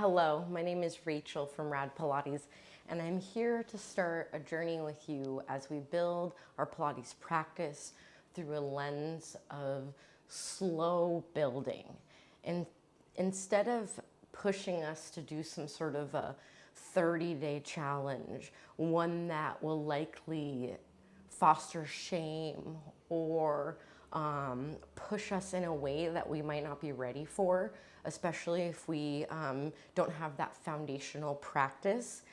Hello, my name is Rachel from RAD Pilates, and I'm here to start a journey with you as we build our Pilates practice through a lens of slow building. And instead of pushing us to do some sort of a 30-day challenge, one that will likely foster shame or push us in a way that we might not be ready for, especially if we don't have that foundational practice.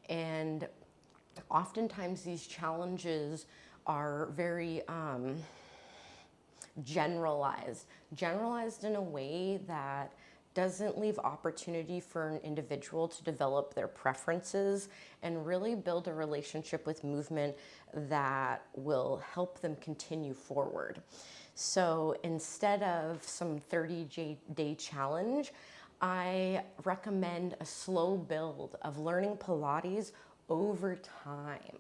And oftentimes these challenges are very generalized in a way that doesn't leave opportunity for an individual to develop their preferences and really build a relationship with movement that will help them continue forward. So instead of some 30-day challenge, I recommend a slow build of learning Pilates over time,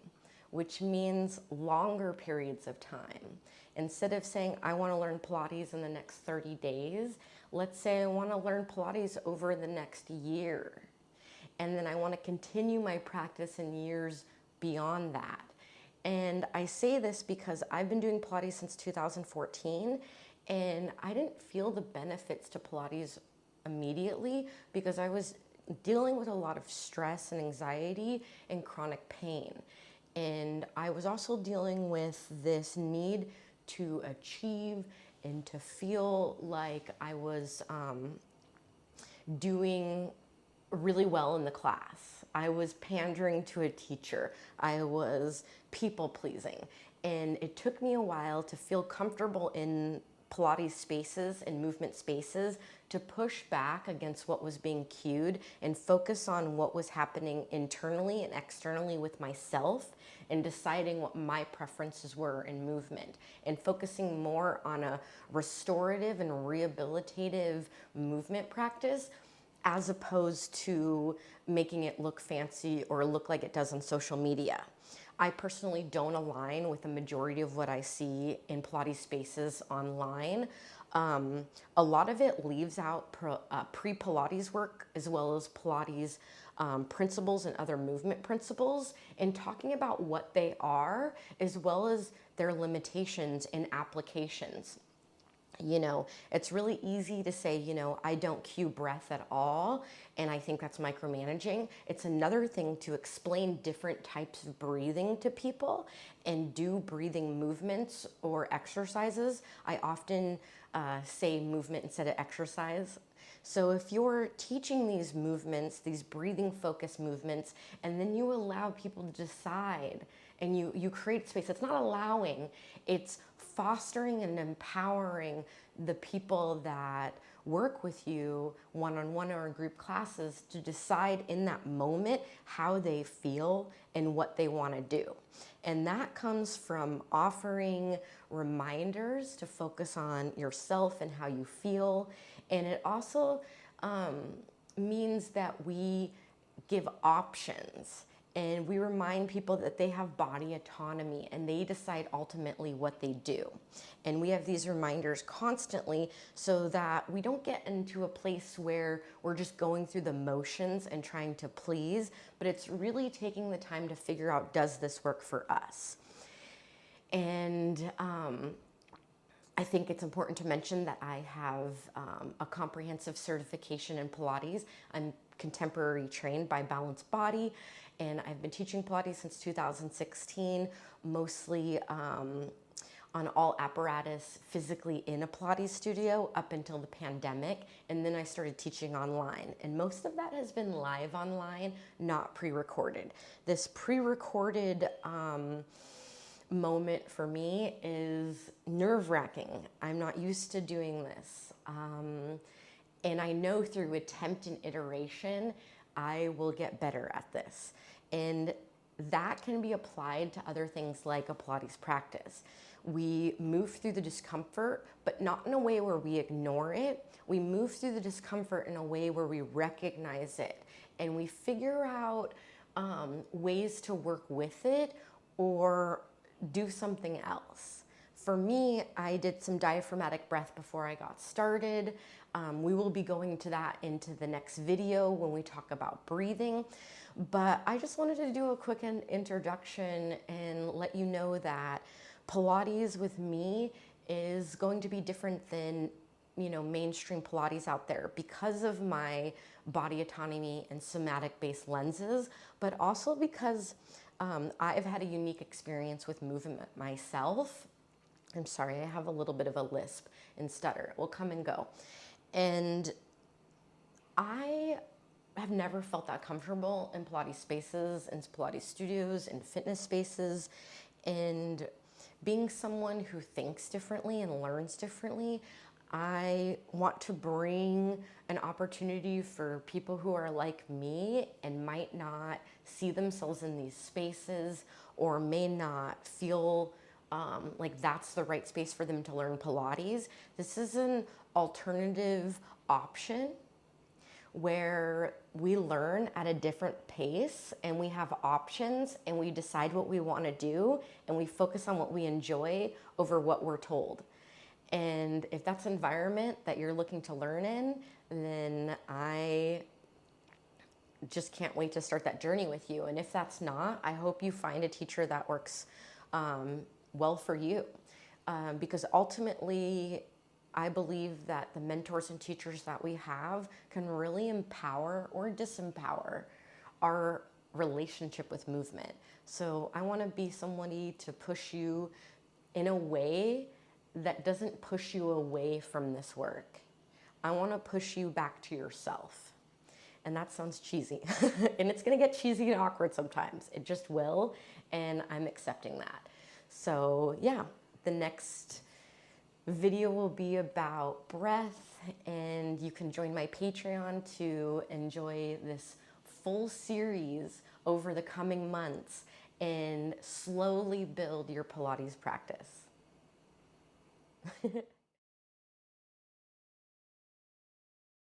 which means longer periods of time. Instead of saying, I want to learn Pilates in the next 30 days, let's say I want to learn Pilates over the next year. And then I want to continue my practice in years beyond that. And I say this because I've been doing Pilates since 2014, and I didn't feel the benefits to Pilates immediately because I was dealing with a lot of stress and anxiety and chronic pain. And I was also dealing with this need to achieve and to feel like I was doing really well in the class. I was pandering to a teacher. I was people pleasing. And it took me a while to feel comfortable in Pilates spaces and movement spaces to push back against what was being cued and focus on what was happening internally and externally with myself and deciding what my preferences were in movement and focusing more on a restorative and rehabilitative movement practice as opposed to making it look fancy or look like it does on social media. I personally don't align with the majority of what I see in Pilates spaces online. A lot of it leaves out pre-Pilates work as well as Pilates principles and other movement principles, and talking about what they are as well as their limitations and applications. You know, it's really easy to say, you know, I don't cue breath at all, and I think that's micromanaging. It's another thing to explain different types of breathing to people and do breathing movements or exercises. I often say movement instead of exercise. So if you're teaching these movements, these breathing focused movements, and then you allow people to decide and you create space, it's not allowing, it's fostering and empowering the people that work with you one-on-one or in group classes to decide in that moment how they feel and what they want to do. And that comes from offering reminders to focus on yourself and how you feel. And it also means that we give options. And we remind people that they have body autonomy and they decide ultimately what they do. And we have these reminders constantly so that we don't get into a place where we're just going through the motions and trying to please, but it's really taking the time to figure out, does this work for us? And I think it's important to mention that I have a comprehensive certification in Pilates. I'm contemporary trained by Balanced Body, and I've been teaching Pilates since 2016, mostly on all apparatus physically in a Pilates studio up until the pandemic, and then I started teaching online. And most of that has been live online, not pre-recorded. This pre-recorded moment for me is nerve-wracking. I'm not used to doing this. And I know through attempt and iteration, I will get better at this. And that can be applied to other things like a Pilates practice. We move through the discomfort, but not in a way where we ignore it. We move through the discomfort in a way where we recognize it and we figure out ways to work with it or do something else. For me, I did some diaphragmatic breath before I got started. We will be going to that into the next video when we talk about breathing. But I just wanted to do a quick introduction and let you know that Pilates with me is going to be different than mainstream Pilates out there because of my body autonomy and somatic based lenses, but also because I've had a unique experience with movement myself. I'm sorry, I have a little bit of a lisp and stutter. It will come and go. And I have never felt that comfortable in Pilates spaces, in Pilates studios, in fitness spaces. And being someone who thinks differently and learns differently, I want to bring an opportunity for people who are like me and might not see themselves in these spaces or may not feel like that's the right space for them to learn Pilates. This is an alternative option where we learn at a different pace and we have options and we decide what we want to do and we focus on what we enjoy over what we're told. And if that's an environment that you're looking to learn in, then I just can't wait to start that journey with you. And if that's not, I hope you find a teacher that works well for you. Because ultimately, I believe that the mentors and teachers that we have can really empower or disempower our relationship with movement. So I want to be somebody to push you in a way that doesn't push you away from this work. I want to push you back to yourself. And that sounds cheesy. And it's going to get cheesy and awkward sometimes. It just will. And I'm accepting that. So yeah, the next video will be about breath, and you can join my Patreon to enjoy this full series over the coming months and slowly build your Pilates practice.